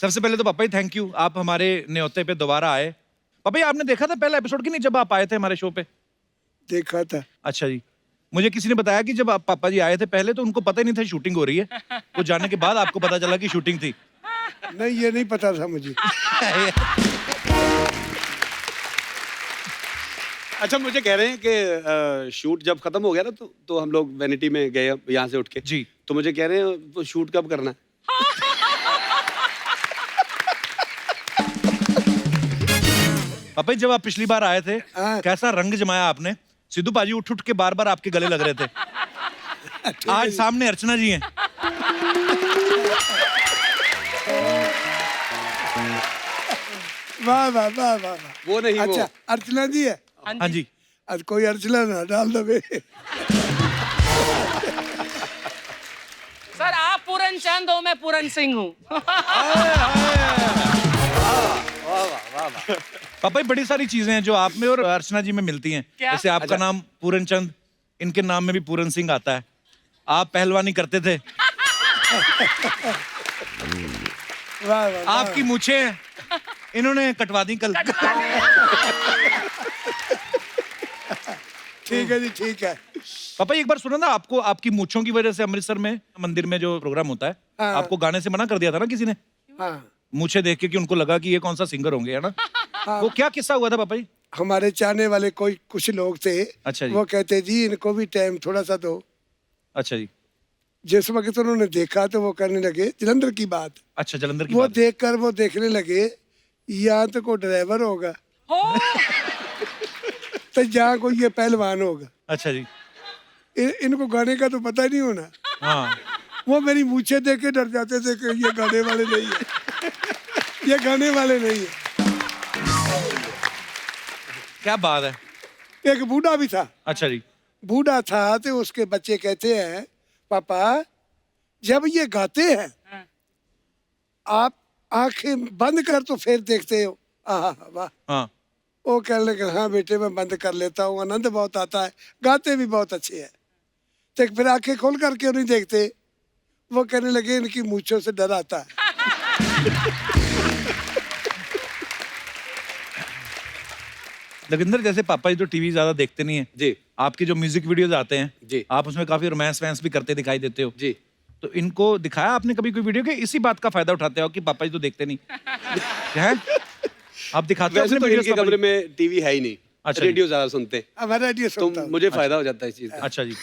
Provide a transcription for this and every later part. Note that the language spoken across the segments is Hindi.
सबसे पहले तो पापा जी थैंक यू, आप हमारे न्योते पे दोबारा आए। पापा जी आपने देखा था पहला एपिसोड कि नहीं जब आप आए थे हमारे शो पे? देखा था। अच्छा जी। मुझे किसी ने बताया कि जब आप पापा जी आए थे पहले तो उनको पता ही नहीं था शूटिंग हो रही है, वो जाने के बाद आपको पता चला कि शूटिंग थी। नहीं, ये नहीं पता था मुझे। अच्छा, मुझे कह रहे हैं कि शूट जब खत्म हो गया ना तो हम लोग वैनिटी में गए यहाँ से उठ के जी। तो मुझे कह रहे हैं वो शूट कब करना है? पापा जी जब आप पिछली बार आए थे हाँ। कैसा रंग जमाया आपने, सिद्धू पाजी उठ उठ के बार बार आपके गले लग रहे थे। आज सामने अर्चना जी हैं। वाह वाह वाह वाह वाह। वो नहीं, अच्छा वो अर्चना जी है। हाँ जी। आज कोई अर्चना ना डाल दबे। सर आप पूरन चंद हो, मैं पूरन सिंह हूँ। पापा जी बड़ी सारी चीजें हैं जो आप में और अर्चना जी में मिलती हैं। क्या? जैसे आपका नाम पूरन चंद, इनके नाम में भी पूरन सिंह आता है। आप पहलवानी करते थे। वाह वाह। आपकी मूछें इन्होंने कटवा दी कल। ठीक है जी, ठीक है। पापा जी एक बार सुना था आपको, आपकी मूछों की वजह से अमृतसर में मंदिर में जो प्रोग्राम होता है, हाँ। आपको गाने से मना कर दिया था ना किसी ने, हाँ, मूछें देख के कि उनको लगा कि ये कौन सा सिंगर होंगे, है ना? वो क्या किस्सा हुआ था पापा जी? हमारे चाहने वाले कोई कुछ लोग थे। अच्छा जी। वो कहते जी इनको भी टाइम थोड़ा सा दो। अच्छा जी। जिस वक्त उन्होंने देखा तो वो करने लगे जलंधर की बात। अच्छा जलंधर की वो बात। देखकर वो देखने लगे यहाँ तो कोई ड्राइवर होगा हो तो जहाँ कोई ये पहलवान होगा। अच्छा जी। इनको गाने का तो पता ही नहीं होना। हाँ। वो मेरी मूछें देख के डर जाते थे कि ये गाने वाले नहीं है। ये गाने वाले नहीं है। क्या बात है। एक बूढ़ा भी था। अच्छा जी। बूढ़ा था तो उसके बच्चे कहते हैं पापा जब ये गाते हैं आप आंखें बंद कर तो फिर देखते हो। आहा वाह। हाँ। वो कहने लगे हाँ बेटे मैं बंद कर लेता हूँ, आनंद बहुत आता है, गाते भी बहुत अच्छे हैं। तो फिर आंखें खोल कर क्यों नहीं देखते? वो कहने लगे इनकी मूंछों से डर आता है। लगिंदर जैसे पापा जी तो टीवी ज्यादा देखते नहीं है जी आपके जो म्यूजिक वीडियोस आते हैं जी। आप उसमें काफी रोमांस वैंस भी करते दिखाई देते हो जी। तो इनको दिखाया आपने कभी कोई वीडियो के इसी बात का फायदा उठाते हो कि पापा जी तो देखते नहीं हैं? आप दिखाते हो वैसे अपने तो वीडियोस इनके का कमरे में टीवी है ही नहीं। अच्छा जी। रेडियो ज्यादा सुनते हैं अब रेडियो तो सुनता हूँ। मुझे फायदा हो जाता है इस चीज का। अच्छा जी।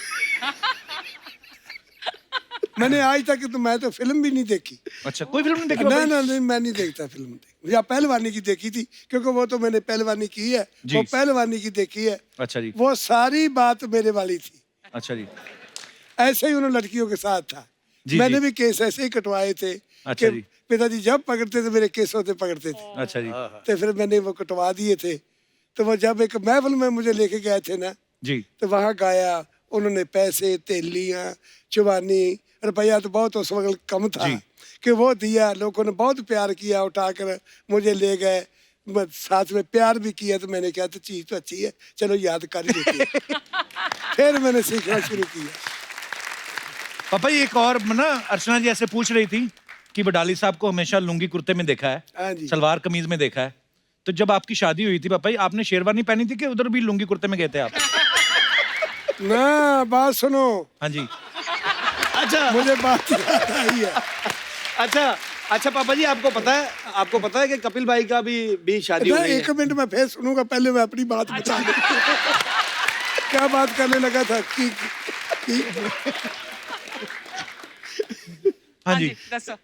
मैंने आज तक तो मैं तो फिल्म भी नहीं देखी। अच्छा कोई फिल्म नहीं देखी ना पापा जी? ना नहीं मैं नहीं देखता फिल्म। या पहलवानी की देखी थी क्योंकि वो तो मैंने पहलवानी की है। जी। वो पहलवानी की देखी है। अच्छा जी। वो सारी बात मेरे वाली थी। अच्छा जी। ऐसे ही उन लड़कियों के साथ था। जी, मैंने जी। भी केस ऐसे ही कटवाए थे अच्छा कि जी। पिताजी जब पकड़ते थे मेरे केसों से पकड़ते थे। अच्छा जी। तो फिर मैंने वो कटवा दिए थे। तो वो जब एक महफिल में मुझे लेके गए थे ना जी। तो वहाँ गाया उन्होंने। पैसे तेलियाँ चुबानी रुपया तो बहुत उस वक्त कम था जी। कि वो दिया। लोगों ने बहुत प्यार किया, उठाकर मुझे ले गए, साथ में प्यार भी किया। तो मैंने कहा तो चीज़ तो अच्छी है, चलो याद कर ही लेते हैं। फिर मैंने सीखना शुरू किया। पापा जी एक और ना अर्चना जी ऐसे पूछ रही थी कि बडाली साहब को हमेशा लुंगी कुर्ते में देखा हाँ है, जी। सलवार कमीज में देखा है, तो जब आपकी शादी हुई थी पापा जी आपने शेरवानी पहनी थी कि उधर भी लुंगी कुर्ते में गए थे आप? ना बात सुनो। हाँ जी। अच्छा मुझे बात याद आई है। अच्छा अच्छा पापा जी आपको पता है कि कपिल भाई का भी शादी हो ना गई एक है? मिनट में फिर सुनूंगा, पहले मैं अपनी बात बता दूं। क्या बात करने लगा था कि हाँ जी। दसो।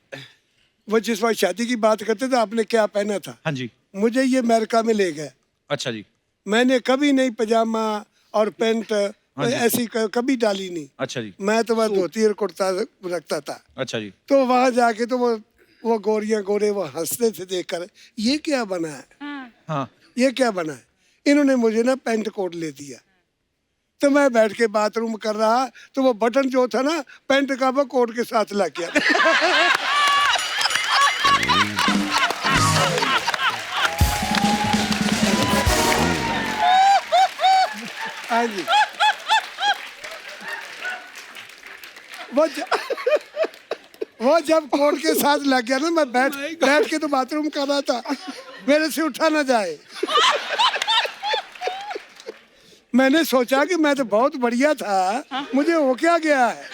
वो जिस वक्त शादी की बात करते थे आपने क्या पहना था? हाँ जी। मुझे ये अमेरिका में ले गए। अच्छा जी। मैंने कभी नहीं पजामा और पैंट हाँ जी। ऐसी कभी डाली नहीं। अच्छा जी। मैं तो वह धोती और कुर्ता रखता था। अच्छा जी। तो वहां जाके तो वो गोरियां गोरे वो हंसते थे देखकर, ये क्या बना है, हाँ। ये क्या बना है। इन्होंने मुझे ना पैंट कोट ले दिया। तो मैं बैठ के बाथरूम कर रहा तो वो बटन जो था ना पैंट का वो कोट के साथ लग गया। हाँ जी। वो जब कोट के साथ लग गया ना, मैं बैठ के तो बाथरूम कर रहा था, मेरे से उठा ना जाए। मैंने सोचा कि मैं तो बहुत बढ़िया था, मुझे हो क्या गया है।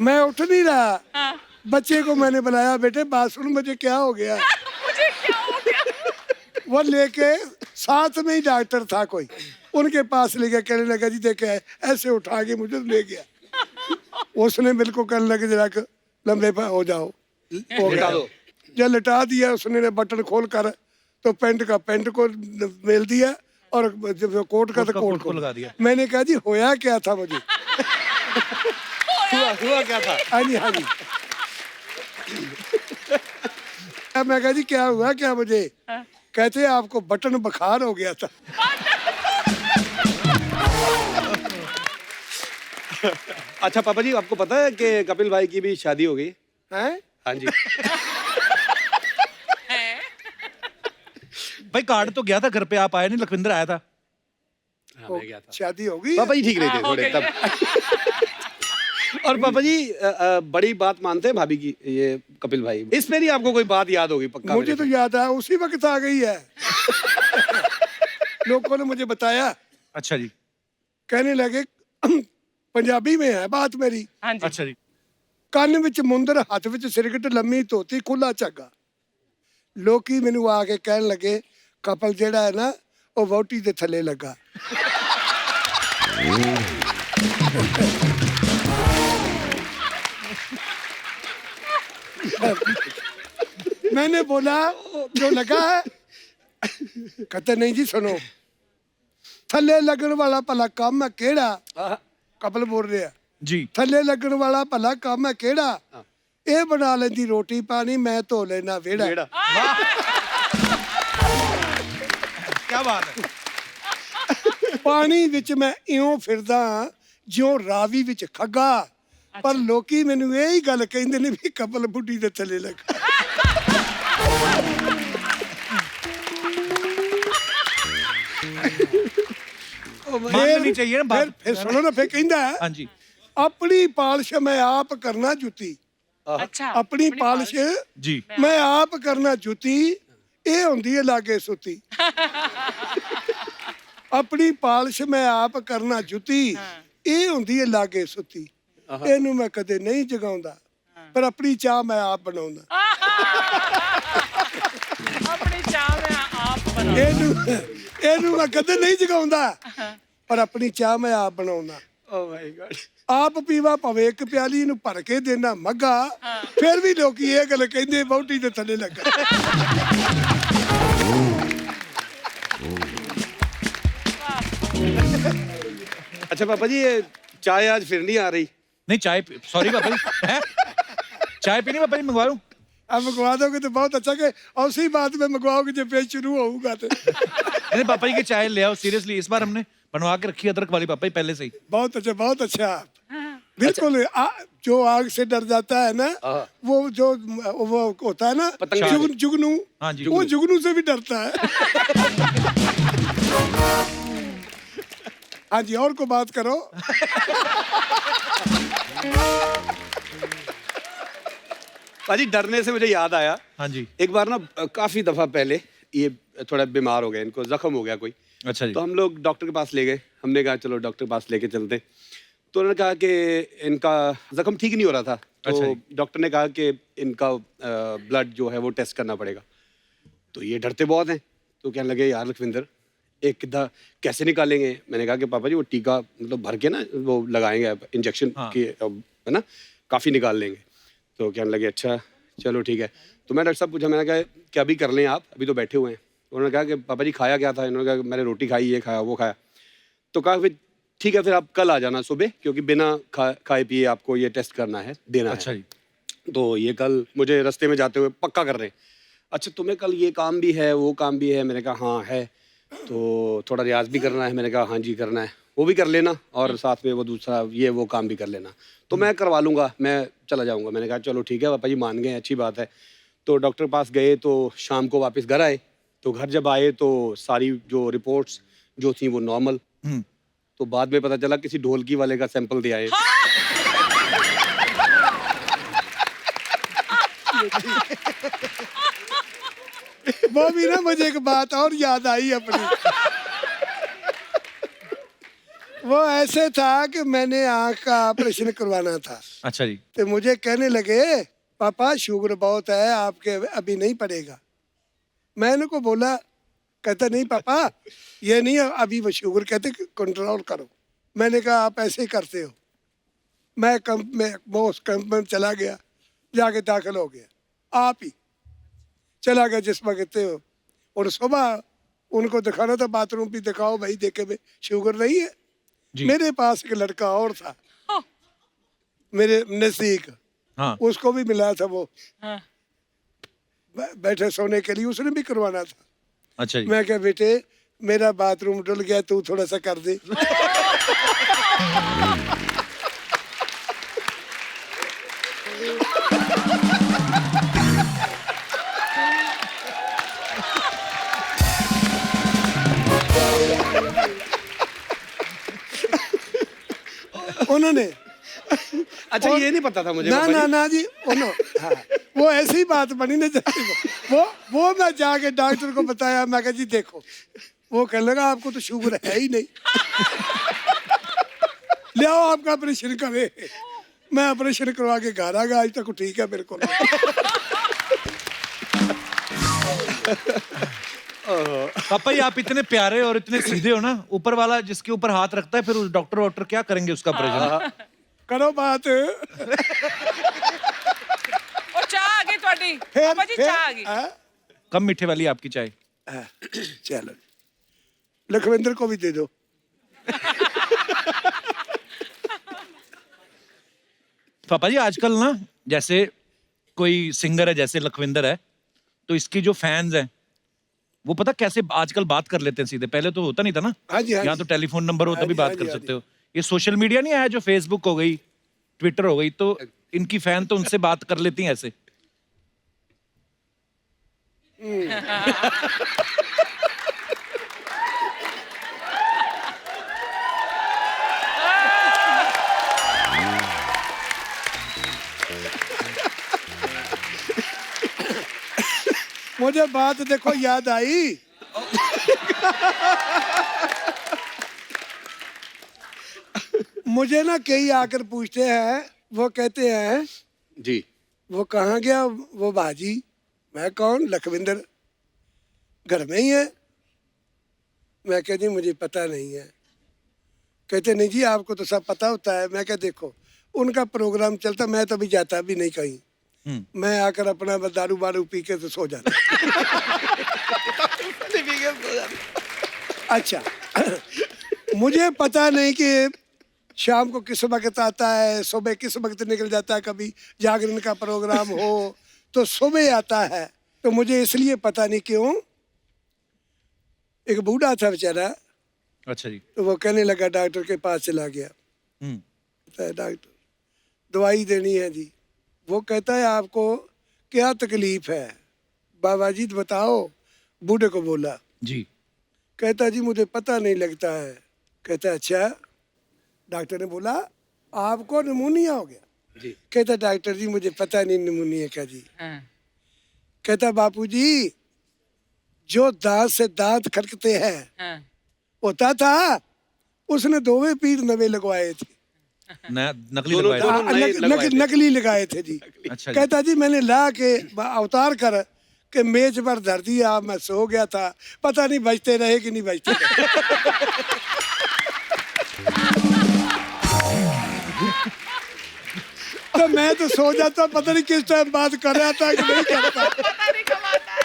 मैं उठ नहीं रहा। बच्चे को मैंने बुलाया, बेटे बात सुन, मुझे क्या हो गया। मुझे क्या हो गया? वो लेके साथ में ही डॉक्टर था कोई, उनके पास ले गया। कहने लगा जी देखे ऐसे उठा के मुझे ले गया। उसने बिल्कुल कहने लगे जरा लंबे पे हो जाओ, हो लिटा गया। दो। जब लिटा दिया उसने ने बटन खोल कर, तो पैंट का पैंट को मेल दिया और जब कोट का तो कोट को लगा दिया। मैंने कहा जी होया क्या था मुझे। हुआ क्या था? हाँ जी हाँ जी। मैं कहा जी क्या हुआ क्या मुझे। कहते आपको बटन बुखार हो गया था। अच्छा पापा जी, आपको पता है कि कपिल भाई की भी शादी हो गई? हैं? हाँ जी। भाई कार्ड तो गया था घर पे, आप आए नहीं, लखविंदर आया था। हाँ, मैं गया था। शादी हो गई। पापा जी ठीक रहे थे हाँ, हो थोड़े गई तब। और पापा जी बड़ी बात मानते हैं भाभी की, ये कपिल भाई। इस पे ही आपको कोई बात याद होगी पक्का? मुझे तो याद है, उसी वक्त आ गई है। लोगों ने मुझे बताया, अच्छा जी। कहने लगे पंजाबी में है बात मेरी। हाँ जी। अच्छा जी। ਕੰਨ ਵਿੱਚ ਮੁੰਦਰ ਹੱਥ ਵਿੱਚ ਸਿਰਗਟ ਲੰਮੀ ਧੋਤੀ ਖੁੱਲਾ ਝੱਗਾ। ਲੋਕੀ ਮੈਨੂੰ ਆ ਕੇ ਕਹਿਣ ਲੱਗੇ ਕਪਲ ਜਿਹੜਾ ਹੈ ਨਾ ਉਹ ਵਹੁਟੀ ਦੇ ਥੱਲੇ ਲੱਗਾ। मैंने बोला जो लगा है। कहते नहीं जी सुनो, थल्ले लगन वाला भला काम है केड़ा। कपल बोल रहे हैं जी। थल्ले लगन वाला भला काम है केड़ा। ਇਹ ਬਣਾ ਲੈਂਦੀ ਰੋਟੀ ਪਾਣੀ, ਮੈਂ ਧੋ ਲੈਣਾ ਵਿਹੜਾ। क्या बात है। ਪਾਣੀ ਵਿੱਚ ਮੈਂ ਇਉਂ ਫਿਰਦਾ ਜਿਉਂ ਰਾਵੀ ਵਿੱਚ ਖੱਗਾ। ਪਰ ਲੋਕੀ ਮੈਨੂੰ ਇਹ ਹੀ ਗੱਲ ਕਹਿੰਦੇ ਨੇ ਵੀ ਕਪਲ ਬੁੱਢੀ ਦੇ ਥੱਲੇ ਲੱਗਾ। मान लेनी चाहिए ना बात। फिर सुनो ना, फिर कहता है हाँ जी। अपनी पालिश मैं आप करना जुती। अच्छा। अपनी पालिश जी। मैं आप करना जुती, ਇਹ ਹੁੰਦੀ ਹੈ ਲਾਗੇ ਸੁੱਤੀ। ਆਪਣੀ ਪਾਲਿਸ਼ ਮੈਂ ਆਪ ਕਰਨਾ ਜੁੱਤੀ, ਇਹ ਹੁੰਦੀ ਹੈ ਲਾਗੇ ਸੁੱਤੀ। ਇਹਨੂੰ ਮੈਂ ਕਦੇ ਨਹੀਂ ਜਗਾਉਂਦਾ, ਪਰ ਆਪਣੀ ਚਾਹ ਮੈਂ ਆਪ ਬਣਾਉਂਦਾ। अपनी चाह में आप बना। ਇਹਨੂੰ ਮੈਂ ਕਦੇ ਨਹੀਂ ਜਗਾਉਂਦਾ, ਪਰ ਆਪਣੀ ਚਾਹ ਮੈਂ ਆਪ ਬਣਾਉਂਦਾ। ਓ ਮਾਈ ਗॉड। ਆਪ ਪੀਵਾ ਭਾਵੇਂ ਇੱਕ ਪਿਆਲੀ, ਇਹਨੂੰ ਭਰ ਕੇ ਦੇਣਾ ਮੱਗਾ। ਫਿਰ ਵੀ ਲੋਕੀ ਇਹ ਗੱਲ ਕਹਿੰਦੇ ਵਹੁਟੀ ਦੇ ਥੱਲੇ ਲੱਗਾ। अच्छा पापा जी, ये चाय आज फिर नहीं आ रही? नहीं चाय, सॉरी पापा जी। हैं? चाय पीनी पापा जी, मंगवा लूं? अब मंगवा दोगे तो बहुत अच्छा, कि उसी बात में मंगवाओगे जब पेज शुरू होगा तो। नहीं पापा जी की चाय ले आओ, सीरियसली इस बार हमने बनवा के रखी है अदरक वाली पापा जी पहले से ही। बहुत अच्छा, बहुत अच्छा। बिल्कुल जो आग से डर जाता है ना, वो जो वो होता है ना जुगनू, हाँ जी। वो जुगनू से भी डरता है। हाँ जी, और को बात करो। पाजी डरने से मुझे याद आया, हाँ जी। एक बार ना काफी दफा पहले ये थोड़ा बीमार हो गए, इनको जख्म हो गया कोई। अच्छा जी। तो हम लोग डॉक्टर के पास ले गए। हमने कहा चलो डॉक्टर के पास लेके चलते। तो उन्होंने कहा कि इनका जख्म ठीक नहीं हो रहा था। तो अच्छा। डॉक्टर ने कहा कि इनका ब्लड जो है वो टेस्ट करना पड़ेगा। तो ये डरते बहुत हैं। तो कहने लगे यार लखविंदर एक कितना कैसे निकालेंगे। मैंने कहा कि पापा जी वो टीका मतलब भर के ना वो लगाएंगे इंजेक्शन की, है ना, काफ़ी निकाल लेंगे। तो कहने लगे अच्छा चलो ठीक है। तो मैं डॉक्टर साहब पूछा, मैंने कहा कि अभी कर लें आप, अभी तो बैठे हुए हैं। उन्होंने कहा कि पापा जी खाया क्या था। इन्होंने कहा मैंने रोटी खाई, ये खाया वो खाया। तो कहा फिर ठीक है, फिर आप कल आ जाना सुबह, क्योंकि बिना खाए पिए आपको ये टेस्ट करना है, देना अच्छा है। जी। तो ये कल मुझे रास्ते में जाते हुए पक्का कर रहे हैं। अच्छा तुम्हें कल ये काम भी है वो काम भी है। मैंने कहा हाँ है। तो थोड़ा रियाज भी करना है। मैंने कहा हाँ जी करना है, वो भी कर लेना और साथ में वो दूसरा ये वो काम भी कर लेना। तो मैं करवा लूँगा, मैं चला जाऊँगा। मैंने कहा चलो ठीक है पापा जी, मान गए, अच्छी बात है। तो डॉक्टर पास गए तो शाम को वापस घर आए। तो घर जब आए तो सारी जो रिपोर्ट्स जो थी वो नॉर्मल। तो बाद में पता चला किसी ढोलकी वाले का सैंपल दिया है। वो भी ना मुझे एक बात और याद आई अपनी। वो ऐसे था कि मैंने आंख का ऑपरेशन करवाना था, अच्छा जी। तो मुझे कहने लगे पापा शुगर बहुत है आपके, अभी नहीं पड़ेगा। मैंने को बोला, कहता नहीं पापा ये नहीं है, अभी वो शुगर कहते कंट्रोल करो। मैंने कहा आप ऐसे ही करते हो। मैं उस कैंप में चला गया, जाके दाखिल हो गया। आप ही चला गया जिस वक्त हो। और सुबह उनको दिखाना था, बाथरूम भी दिखाओ भाई, देखे भाई शुगर नहीं है। जी। मेरे पास एक लड़का और था मेरे नजदीक, हाँ। उसको भी मिला था वो हाँ। बैठे सोने के लिए, उसने भी करवाना था। अच्छा जी। मैं क्या बेटे मेरा बाथरूम डुल गया, तू थोड़ा सा कर दे। उन्होंने अच्छा ये नहीं पता था मुझे ना पापा ना जी। ना जी हाँ, वो ऐसी बात बनी ना जैसे वो मैं जाके डॉक्टर को बताया। मैं कहा जी देखो, वो कहने लगा आपको तो शुगर है ही नहीं, ले आओ आपका ऑपरेशन करे। मैं ऑपरेशन करवा के घर आ गया, आज तक ठीक है मेरे को। पापा जी आप इतने प्यारे और इतने सीधे हो ना, ऊपर वाला जिसके ऊपर हाथ रखता है फिर उस डॉक्टर क्या करेंगे उसका ऑपरेशन। करो बात। ਉਹ ਚਾਹ ਆ ਗਈ ਤੁਹਾਡੀ ਪਾਪਾ ਜੀ, ਚਾਹ ਆ ਗਈ। हाँ? कम मीठे वाली आपकी चाय। हाँ, चलो लखविंदर को भी दे दो। पापा जी आजकल ना जैसे कोई सिंगर है जैसे लखविंदर है, तो इसकी जो फैंस हैं वो पता कैसे आजकल बात कर लेते हैं सीधे, पहले तो होता नहीं था ना। हाँ जी, हाँ यहाँ जी। तो टेलीफोन नंबर हो हाँ तभी जी, बात हाँ कर जी, हाँ सकते हो। ये सोशल मीडिया नहीं आया जो फेसबुक हो गई, ट्विटर हो गई, तो इनकी फैन तो उनसे बात कर लेती हैं ऐसे। मुझे बात देखो याद आई। मुझे ना कई आकर पूछते हैं, वो कहते हैं जी। वो कहाँ गया वो बाजी। मैं कौन? लखविंदर घर में ही है। मैं कह जी मुझे पता नहीं है। कहते नहीं जी आपको तो सब पता होता है। मैं क्या देखो उनका प्रोग्राम चलता, मैं तो अभी जाता भी नहीं कहीं। मैं आकर अपना दारू वारू पी के तो सो जाता। अच्छा मुझे पता नहीं कि शाम को किस वक्त आता है, सुबह किस वक्त निकल जाता है। कभी जागरण का प्रोग्राम हो तो सुबह आता है, तो मुझे इसलिए पता नहीं क्यों। एक बूढ़ा था बेचारा, अच्छा जी। तो वो कहने लगा डॉक्टर के पास चला गया। तो डॉक्टर दवाई देनी है जी। वो कहता है आपको क्या तकलीफ है बाबा जी बताओ। बूढ़े को बोला जी। कहता जी मुझे पता नहीं लगता है। कहता अच्छा। डॉक्टर ने बोला आपको निमोनिया हो गया जी। कहता डॉक्टर जी मुझे पता नहीं निमोनिया का जी। हाँ। कहता बापू जी जो दांत से दांत खटकते हैं हाँ। होता था, उसने दोवे पीठ नवे लगवाए थे। नकली दोनों- लगवाया। दोनों नए लगवाए थे। नकली लगाए थे जी। अच्छा जी। कहता जी मैंने ला के अवतार कर के मेज पर धर दिया, मैं सो गया था, पता नहीं बजते रहे कि नहीं बजते रहे। तो मैं तो सो जाता, पता नहीं किस टाइम बात कर रहा था कि नहीं करता। पता नहीं कब आता है।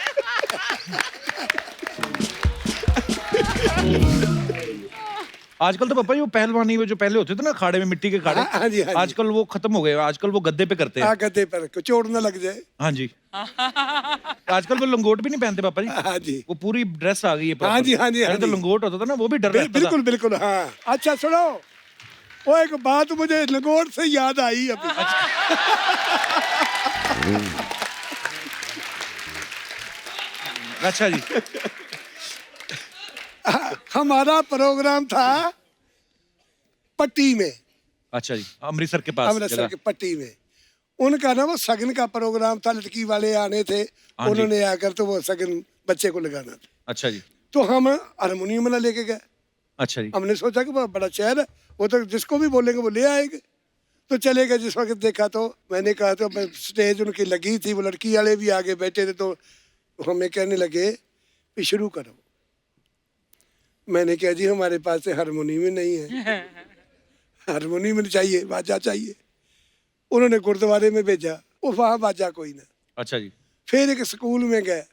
आजकल तो पापा जी वो पहलवानी वो जो पहले होते थे ना खाड़े में, मिट्टी के खाड़े, हाँ जी, हाँ जी। आजकल वो खत्म हो गए। आजकल वो गद्दे पे करते हैं। गद्दे पर चोट न लग जाए। हाँ जी। आजकल वो लंगोट भी नहीं पहनते पापा जी, हाँ जी, वो पूरी ड्रेस आ गई है हाँ जी, हाँ जी, पहले हाँ तो जी। लंगोट होता था ना, वो भी डर लगता था। बिल्कुल बिल्कुल हाँ। अच्छा सुनो, वो एक बात मुझे लंगोट से याद आई अभी। अच्छा जी। हमारा प्रोग्राम था पट्टी में, अच्छा जी, अमृतसर के पास अमृतसर जगह। के पट्टी में। उनका ना वो सगन का प्रोग्राम था, लड़की वाले आने थे, हाँ जी। उन्होंने आकर तो वो सगन बच्चे को लगाना था। अच्छा जी, तो हम हारमोनियम ना लेके गए। अच्छा जी, हमने सोचा कि वो बड़ा शहर है, वो तो जिसको भी बोलेंगे वो ले आएंगे। तो चले गए। जिस वक्त देखा तो मैंने कहा, तो स्टेज उनकी लगी थी, वो लड़की वाले भी आगे बैठे थे, तो हमें कहने लगे कि शुरू करो। मैंने कहा जी हमारे पास से हारमोनियम ही नहीं है, हारमोनियम चाहिए, बाजा चाहिए। उन्होंने गुरुद्वारे में भेजा, वो वहाँ बाजा कोई ना। अच्छा जी, फिर एक स्कूल में गए,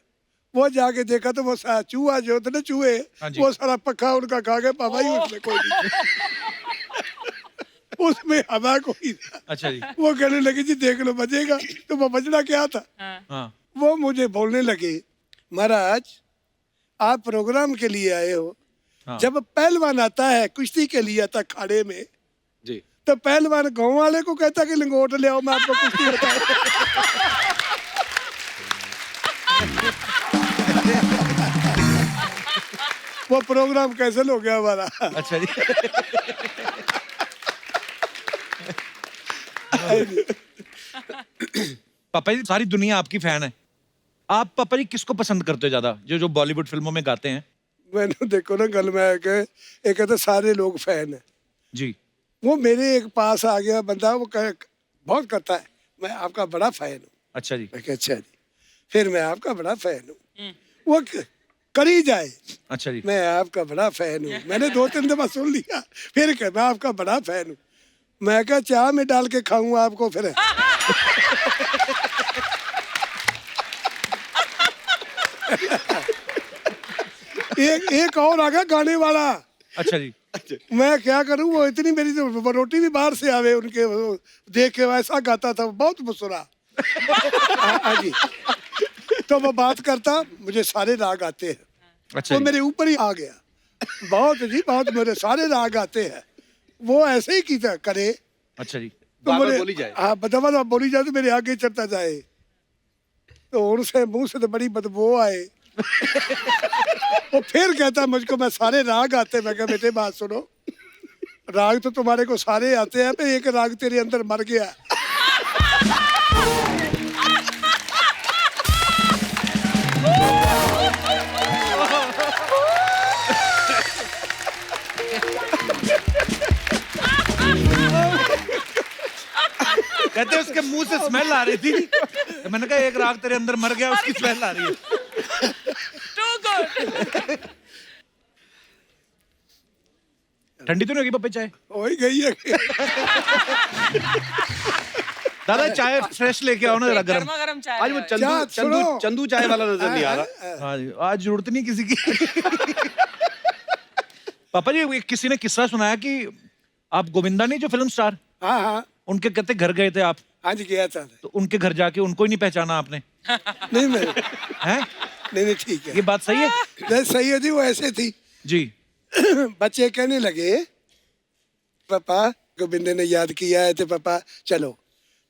वो जाके देखा तो वो चूहा जो होता ना चूहे, हाँ जी। वो सारा पक्का उनका खा गए। बाबा ही उसमें कोई नहीं, उसमें हवा कोई था। अच्छा जी, वो कहने लगे जी देख लो बजेगा। तो वो बजना क्या था, हाँ, वो मुझे बोलने लगे, महाराज आप प्रोग्राम के लिए आए हो, हाँ। जब पहलवान आता है कुश्ती के लिए आता खाड़े में, जी। तो पहलवान गांव वाले को कहता कि लंगोट ले आओ मैं आपको कुश्ती बताऊं। वो प्रोग्राम कैंसिल हो गया हमारा। अच्छा जी। पापा जी सारी दुनिया आपकी फैन है, आप पापा जी किसको पसंद करते हो ज्यादा, जो जो बॉलीवुड फिल्मों में गाते हैं? मैंने देखो ना गल में एक कहते सारे लोग फैन है। जी, वो मेरे एक पास आ गया बंदा, वो बहुत करता है मैं आपका बड़ा फैन हूँ। अच्छा जी, मैं कहा अच्छा जी, फिर मैं आपका बड़ा फैन हूँ। वो करी जाए, अच्छा जी, मैं आपका बड़ा फैन हूँ। मैंने 2-3 दफा सुन लिया, फिर कह मैं आपका बड़ा फैन हूँ। मैं क्या चाय में डाल के खाऊंगा आपको फिर। एक और आ गया गाने वाला। अच्छा जी, मैं क्या करूं, वो इतनी मेरी तो रोटी भी बाहर से आवे उनके, वो देख के वैसा गाता था, बहुत मुस्कुरा। हाँ जी। तो वो बात करता, मुझे सारे राग आते हैं। अच्छा वो जी, मेरे ऊपर ही आ गया, बहुत जी बहुत, मेरे सारे राग आते हैं। वो ऐसे ही की करे अच्छा जी, तो बार-बार मेरे, बोली जाए। हाँ बदवा बोली जाए तो मेरे आगे चढ़ता जाए, तो उनसे मुंह से तो बड़ी बदबू आए। वो फिर कहता मुझको मैं सारे राग आते। मैं कहा बेटे बात सुनो, राग तो तुम्हारे को सारे आते हैं, पर एक राग तेरे अंदर मर गया। कहते उसके मुंह से स्मेल आ रही थी, तो मैंने कहा एक राग तेरे अंदर मर गया, उसकी स्मेल आ रही है। Too good. ठंडी तो नहीं होगी पापा चाय? हो ही गई है। दादा चाय फ्रेश लेके आओ ना जरा गरम। गर्मा गर्म चाय। आज वो ले आओ। चंदू सुनो। चंदू चंदू चाय वाला नजर नहीं आ रहा। हाँ जी, आज जरूरत नहीं किसी की। पापा जी एक किसी ने किस्सा सुनाया कि आप गोविंदा नहीं जो फिल्म स्टार, हाँ हाँ उनके कहते घर गए थे आप, आज गया था। तो उनके घर जाके उनको ही नहीं पहचाना आपने? नहीं मैं हैं? नहीं ठीक है, ये बात सही है? नहीं सही है जी। वो ऐसे थी, जी, बच्चे कहने लगे पापा गोविंद ने याद किया है तो पापा चलो।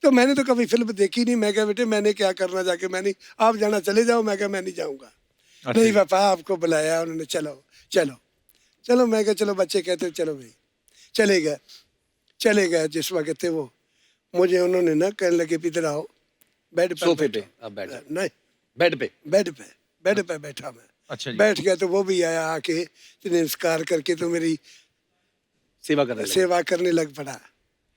तो मैंने तो कभी फिल्म देखी नहीं। मैं कहा बेटे मैंने क्या करना जाके, मैं नहीं, आप जाना चले जाओ। मैं कहा मैं नहीं जाऊंगा। अच्छा। नहीं पापा आपको बुलाया उन्होंने, चलो चलो चलो। मैं कहा चलो, बच्चे कहते चलो भाई। चले गए। जिस वक्त थे वो, मुझे उन्होंने ना कहने लगे इधर आओ, बेड पर सोफे पे बैठो। आप बैठ जाओ। नहीं बेड पे। बेड पे बैठा मैं। अच्छा जी, बैठ गया तो वो भी आया, आके नमस्कार करके तो मेरी सेवा कर रहे हैं। सेवा करने लग पड़ा।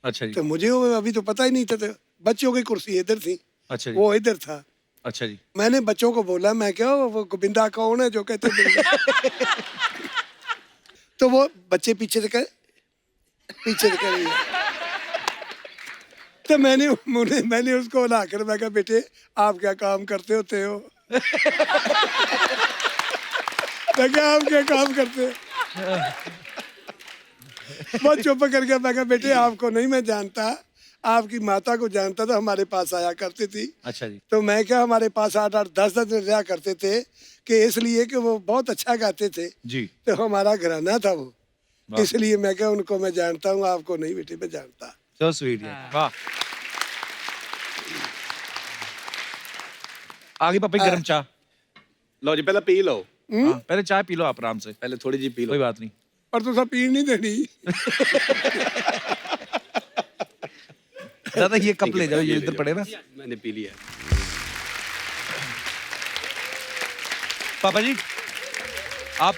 अच्छा जी, तो मुझे वो अभी तो पता ही नहीं था, तो बच्चों की कुर्सी इधर थी, अच्छा जी, वो इधर था। अच्छा जी, मैंने बच्चों को बोला, मैं क्या वो गोविंदा कौन है जो कहते बिंदा? तो वो बच्चे पीछे से कहे तो मैंने उसको लाकर मैं कहा बेटे आप क्या काम करते होते हो? मैं क्या आप क्या काम करते हो? वो चुप कर गया। मैं कहा बेटे आपको नहीं मैं जानता, आपकी माता को जानता था, हमारे पास आया करती थी। अच्छा जी, तो मैं क्या हमारे पास 8-8 10-10 दिन रहा करते थे, कि इसलिए कि वो बहुत अच्छा गाते थे, जी, तो हमारा घराना था वो, वाह। इसलिए मैं क्या उनको मैं जानता हूँ, आपको नहीं बेटे मैं जानता। सो स्वीट है, वाह। आगे पापा जी गरम चाय। लो जी पहले पी लो, हाँ, पहले चाय पी लो आप आराम से, पहले थोड़ी जी पी लो। कोई बात नहीं। और तो सब पीन नहीं देनी। दादा ये कप ले जाओ, ये इधर पड़े ना। मैंने पी लिया। पापा जी, आप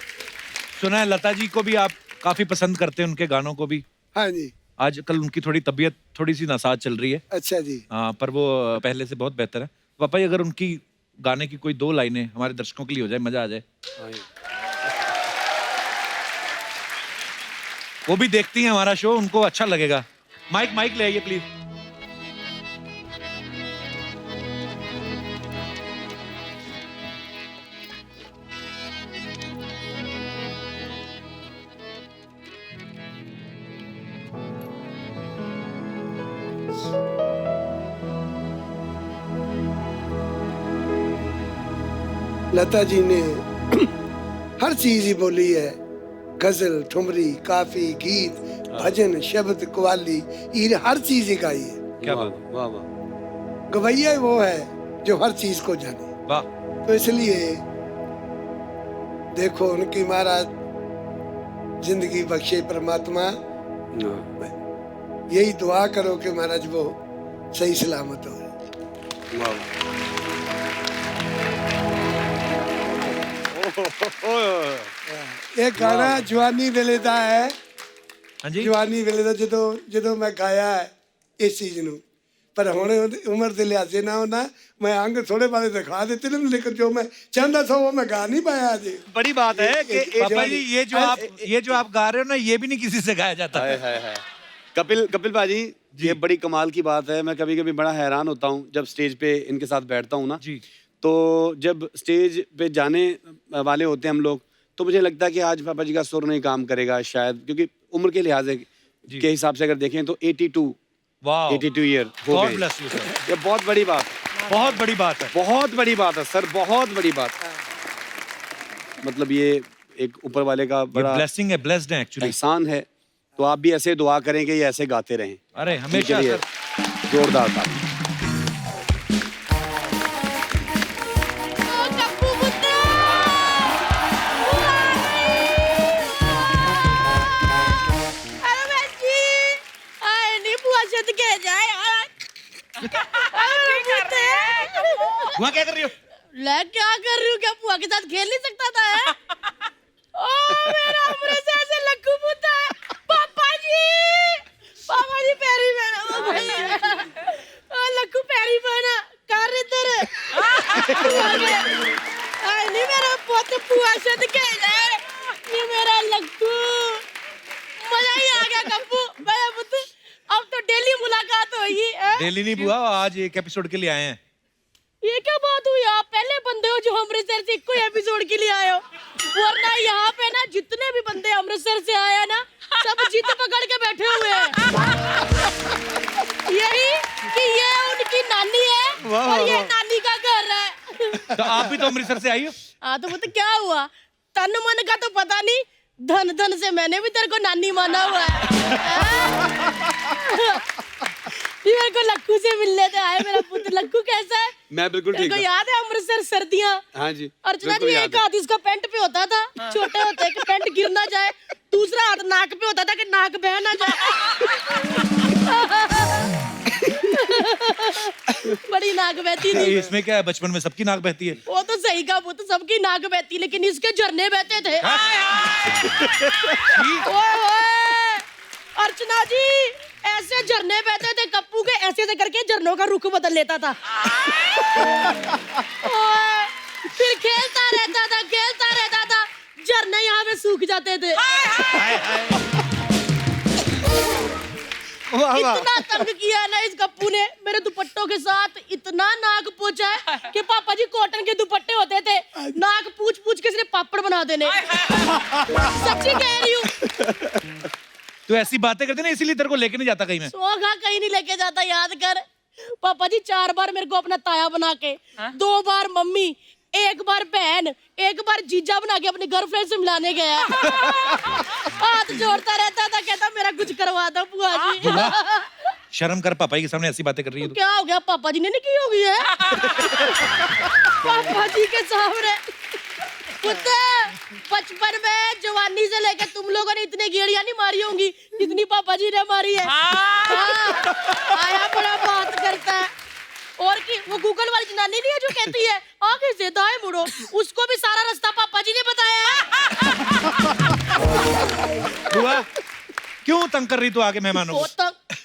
सुना है लता जी को भी आप काफी पसंद करते हैं, उनके गानों को भी। हाँ जी। आजकल उनकी थोड़ी तबीयत थोड़ी सी नासाज चल रही है। अच्छा जी। हाँ, पर वो पहले से बहुत बेहतर है। पापा जी, अगर उनकी गाने की कोई 2 लाइनें हमारे दर्शकों के लिए हो जाए, मजा आ जाए। वो भी देखती हैं हमारा शो, उनको अच्छा लगेगा। माइक ले आइए प्लीज। लता जी ने हर चीज ही बोली है, गजल, ठुमरी, काफी, गीत, भजन, शब्द, कव्वाली, ये हर चीज ही गाई है। क्या वाह बात। वाह वाह। गवैया वो है जो हर चीज को जाने। वाह। तो इसलिए देखो उनकी महाराज जिंदगी बख्शे परमात्मा। यही दुआ करो कि महाराज वो सही सलामत हो। एक गाना जवानी वेले दा है। हाँ जी। जवानी वेले दा ਜਦੋਂ ਮੈਂ ਗਾਇਆ ਹੈ ਇਸ ਚੀਜ਼ ਨੂੰ, ਪਰ ਹੁਣ ਉਮਰ ਦੇ ਲਿਹਾਜ਼ੇ ਨਾਲ ਨਾ मैं अंग थोड़े बारे दिखा देते ना, लेकिन जो मैं चाहता था वो मैं गा नहीं पाया आज। बड़ी बात है कि पापा जी, ये जो आप गा रहे हो ना, ये भी नहीं किसी से गाया जाता। है। कपिल बाजी, ये बड़ी कमाल की बात है। मैं कभी कभी बड़ा हैरान होता हूँ जब स्टेज पे इनके साथ बैठता हूँ ना जी। तो जब स्टेज पे जाने वाले होते हैं हम लोग, तो मुझे लगता है कि आज पापा जी का सुर नहीं काम करेगा शायद, क्योंकि उम्र के लिहाज के हिसाब से अगर देखें तो 82 ईयर हो गॉड गए। Bless you sir. ये बहुत बड़ी बात है, बहुत बड़ी बात है। बहुत बड़ी बात है सर, बहुत बड़ी बात है। मतलब ये एक ऊपर वाले का बड़ा ब्लेसिंग है, ब्लेस्ड है एक्चुअली। एहसान है। तो आप भी ऐसे दुआ करें कि ये ऐसे गाते रहें। अरे हमेशा चलिए, सर। जोरदार बात। अरे बच्ची, आए नहीं बुआ से के जाए यार। हुआ क्या कर रही हो? ले क्या कर रही हूँ, क्या बुआ के साथ खेल नहीं सकता था? ओ मेरा अमृतसर से लक्कू पुता है। पापा जी पैरी बहना। ओ लक्कू पैरी बहना कर इधर। आए नहीं मेरा पुत बुआ से के जाए। ये मेरा लक्कू, मजा ही आ गया कप्पू मेरा पुत। अब तो डेली मुलाकात होगी। डेली नहीं बुआ, आज एक एपिसोड के लिए आए हैं। ये क्या बात हुई? आप पहले बंदे हो जो अमृतसर से कोई एपिसोड के लिए आए हो, वरना यहाँ पे ना जितने भी बंदे अमृतसर से आए हैं ना, सब जिद पकड़ के बैठे हुए हैं। यही कि ये उनकी नानी है और ये नानी का घर है। तो आप भी तो अमृतसर से आई हो। हाँ तो वो तो क्या हुआ, तन मन का तो पता नहीं, धन से मैंने भी तेरे को नानी माना हुआ है। ये मेरे को लक्कू से मिलने तो आए। मेरा पुत्र लक्कू कैसा है? मैं बिल्कुल तेरे ठीक को हूँ। याद है अमृतसर सर्दियाँ? हाँ जी, अर्चना बिल्कुल जी, याद एक है। हाथ इसका पैंट पे होता था, छोटे होते कि पैंट गिर ना जाए, दूसरा हाथ नाक पे होता था कि नाक बह ना जाए। बड़ी नाक बहती थी। इसमें क्या है, बचपन में सबकी नाक बहती है। वो तो सही कहा, वो तो सबकी नाक बहती, लेकिन इसके झरने बहते थे। ओए ओए, अर्चना जी, ऐसे झरने बहते थे कप्पू के, ऐसे करके झरनों का रुख बदल लेता था। ओए, फिर खेलता रहता था, झरने यहाँ पे सूख जाते थे। इतना तंग किया है ना इस कप्पू ने मेरे दुपट्टों के साथ, इतना नाक पोंछा है कि पापा जी कॉटन के दुपट्टे होते थे, नाक पूछ के सिर्फ पापड़ बना देने। सच्ची कह रही हूँ। तो ऐसी बातें करते ना, इसीलिए तेरे को लेके नहीं जाता कहीं में। सोखा कहीं नहीं लेके जाता, याद कर पापा जी 4 बार मेरे को अपना ताया बना के, 2 बार मम्मी, 1 बार बहन, 1 बार जीजा बना के अपनी गर्लफ्रेंड से मिलाने गया। हाथ जोड़ता रहता था, कहता मेरा कुछ करवा दो बुआ जी। शर्म कर, पापा के सामने ऐसी बातें कर रही है। क्या हो गया, पापा जी ने नहीं की होगी है? पापा जी के सामने पुत्र बचपन में जवानी से लेकर तुम लोगों ने इतने गेड़ियां नहीं मारी होंगी जितनी पापा जी ने मारी है। हाँ, आया बड़ा बात करता है। और कि वो गूगल वाली जनानी नहीं है जो कहती है आगे से दाएं मुड़ो, उसको भी सारा रास्ता पापा जी ने बताया है। बुआ क्यों तंग कर रही तू आगे मेहमानों को?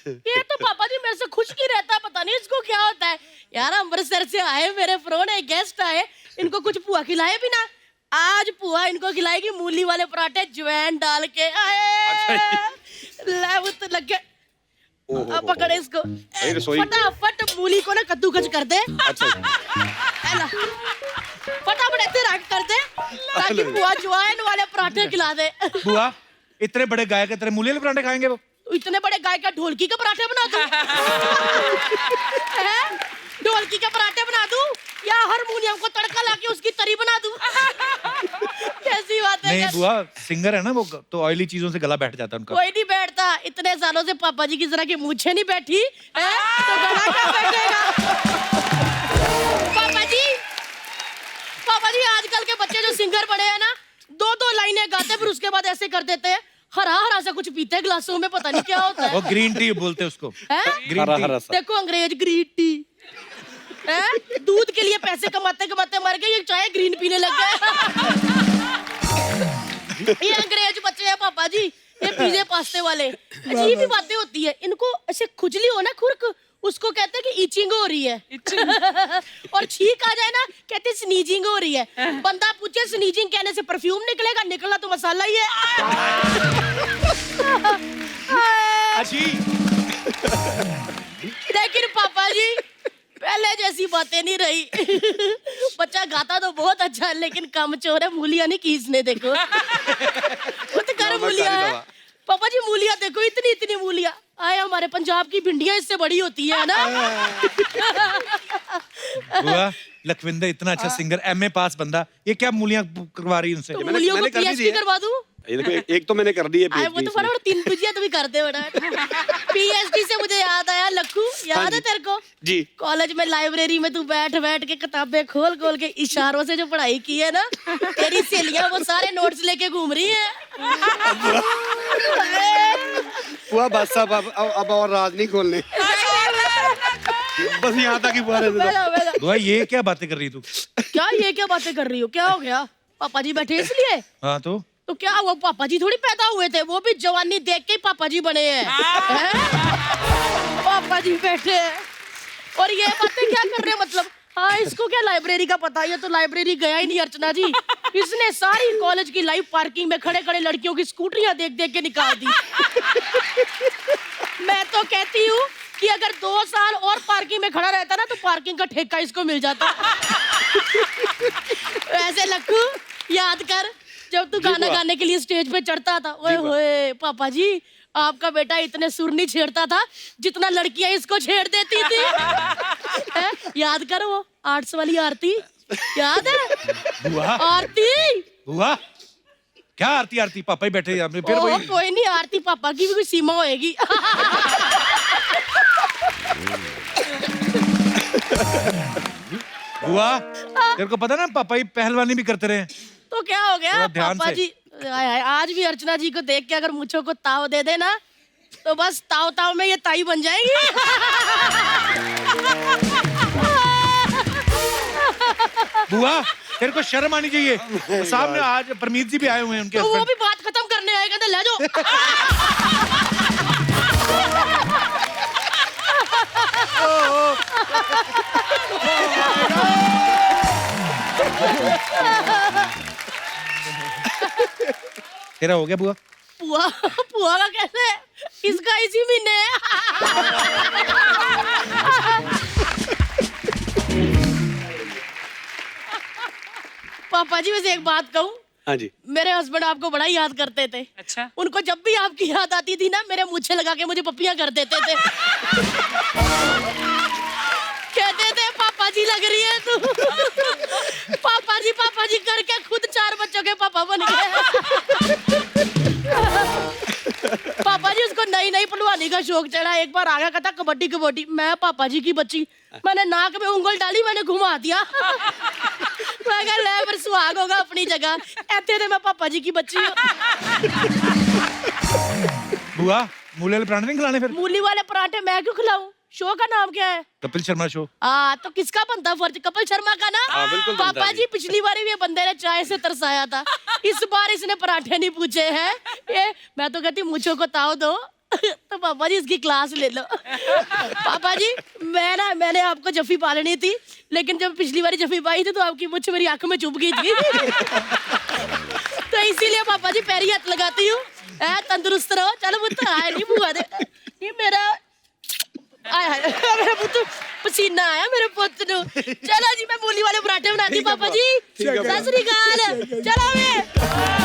ये तो पापा जी मेरे से खुश नहीं रहता, पता नहीं इसको क्या होता है। यार अमृतसर से आए मेरे फ्रेंड है, गेस्ट आए, इनको कुछ पुआ खिलाए भी ना। आज पुआ इनको खिलाएगी मूली वाले पराठे ज्वाइन डाल के। लगे अब पकड़े इसको, फटाफट मूली को ना कद्दूकस कर दे। फटाफट ऐसे रख कर दे ताकि पुआ ज्वाइन वाले पराठे खिला दे। बुआ इतने बड़े गाय के तेरे मूली वाले पराठे खाएंगे वो? इतने बड़े गाय का ढोलकी के पराठे बना दूं? ढोलकी के पराठे बना दूं या हारमोनियम को तड़का लाके उसकी तरी बना दूं? कैसी बात है? नहीं बुआ सिंगर है ना वो, तो ऑयली चीजों से गला बैठ जाता है उनका। कोई नहीं बैठता, इतने सालों से पापा जी की तरह की मूंछें नहीं बैठी है तो गला क्या बैठेगा? पापा जी आजकल के बच्चे जो सिंगर बने हैं ना, दो लाइनें गाते फिर उसके बाद ऐसे कर देते हैं, हरा हरा सा कुछ पीते गिलासों में, पता नहीं क्या होता है। वो ग्रीन टी बोलते हैं उसको। हरा हरा सा। देखो अंग्रेज ग्रीन टी है, दूध के लिए पैसे कमाते कमाते मर गए, ये चाय ग्रीन पीने लग गए। ये अंग्रेज बच्चे हैं पापा जी, ये पिज़्ज़े पास्ते वाले। अजीब ही बातें होती है इनको, ऐसे खुजली हो ना खुरक, उसको कहते हैं कि इचिंग हो रही है। और छींक आ जाए ना कहते स्नीजिंग हो रही है। बंदा पूछे स्नीजिंग कहने से परफ्यूम निकलेगा, निकला तो मसाला ही है। लेकिन पापा जी पहले जैसी बातें नहीं रही। बच्चा गाता तो बहुत अच्छा है लेकिन कम चोर है, मूलियां नहीं खींचने। देखो कर मूलियां है पापा जी, मूलियां देखो इतनी इतनी मूलियां। आए हमारे पंजाब की भिंडियां इससे बड़ी होती है ना। बुआ लखविंदर इतना अच्छा सिंगर, एमए पास बंदा, ये क्या मूलियां करवा रही उनसे? तो मूलियों को पीएचडी करवा दूं? ये देखो एक तो मैंने कर दी है वो तो फटाफट 3 भुजिया तो भी कर दे बड़ा। पीएचडी से मुझे याद आया, लक्कू याद है तेरे को? जी। कॉलेज में लाइब्रेरी में तू बैठ बैठ के किताबें खोल खोल के इशारों से जो पढ़ाई की है ना, तेरी सहेलियां वो सारे नोट्स लेके घूम रही है। बुआ बस अब और राज नहीं खोलने, बस यहाँ तक ही बुआ ये क्या बातें कर रही तू? क्या ये क्या बातें कर रही हो? क्या हो गया? पापा जी बैठे इसलिए? हाँ तो क्या वो पापा जी थोड़ी पैदा हुए थे, वो भी जवानी देख के पापा जी बने हैं। पापा जी बैठे हैं और ये बातें क्या कर रहे हैं मतलब? हाँ इसको क्या लाइब्रेरी का पता? ये तो लाइब्रेरी गया ही नहीं अर्चना जी। इसने सारी कॉलेज की लाइव पार्किंग में खड़े खड़े लड़कियों की स्कूटरियां देख देख के निकाल दी। मैं तो कहती हूँ कि अगर 2 साल और पार्किंग में खड़ा रहता ना तो पार्किंग का ठेका इसको मिल जाता। वैसे लक्कू याद कर जब तू गाना गाने के लिए स्टेज पे चढ़ता था, ओए होए पापा जी आपका बेटा इतने सुर नहीं छेड़ता था जितना लड़कियां इसको छेड़ देती थी। याद कर वो आर्ट्स वाली आरती, याद है? बुआ आरती बुआ क्या आरती? आरती पापा ही बैठे यहाँ पे, फिर वही। कोई नहीं, आरती पापा की भी कोई सीमा होएगी। बुआ तेरे को पता ना पापा ही पहलवानी भी करते रहे। तो क्या हो गया पापा से। जी? आज भी अर्चना जी को देख के अगर मुझको को ताव दे देना तो बस ताव ताव में ये ताई बन जाएगी। बुआ तेरे को शर्म आनी चाहिए, सामने आज परमीत जी भी आए हुए हैं उनके तो वो हस्बैंड। भी बात खत्म करने आएगा तो ले जाओ। तेरा हो गया बुआ? पुआ पुआ का कैसे? इसका इसी महीने है। पापा जी वैसे एक बात कहूँ, हाँ जी। मेरे हस्बैंड आपको बड़ा याद करते थे। अच्छा। उनको जब भी आपकी याद आती थी ना मेरे मूछे लगा के मुझे पप्पियां कर देते थे। कहते थे पापा जी लग रही है तू। पापा जी करके खुद 4 बच्चों के पापा बन गए। पापा जी उसको नई नई पहलवानी का शौक चढ़ा। एक बार आया कहता कबड्डी कबड्डी। मैं पापा जी की बच्ची, मैंने नाक में उंगल डाली, मैंने घुमा दिया। मैं कहा ले पर सुहाग होगा अपनी जगह ऐसे तो मैं पापा जी की बच्ची हूँ। बुआ मूले वाले पराठे नहीं खिलाने फिर? मूली वाले पराठे मैं क्यों खिलाऊं? शो का नाम क्या है? कपिल शर्मा शो। तो किसका बनता फर्ज? कपिल शर्मा का ना। बिल्कुल बनता पापा है। जी पिछली बार भी ये बंदे ने चाय से तरसाया था, इस बार इसने पराठे नहीं पूछे हैं। ये मैं तो कहती मुझको को ताव दो तो पापा जी इसकी क्लास ले लो। पापा जी मैंने आपको जफी पालनी थी, लेकिन जब पिछली बार जफी पाई थी तो आपकी मुझ मेरी आंख में चुभ गई थी। तो इसीलिए पापा जी पैरी हाथ लगाती हूँ। तंदुरुस्त रहो। चलो पुत्र आए नहीं बुआ दे ये मेरा आया मेरा पुत्र पसीना आया मेरे पुत्र नु। चलो जी मैं मूली वाले पराठे बनाती पापा जी। सत श्री अकाल। चलो वे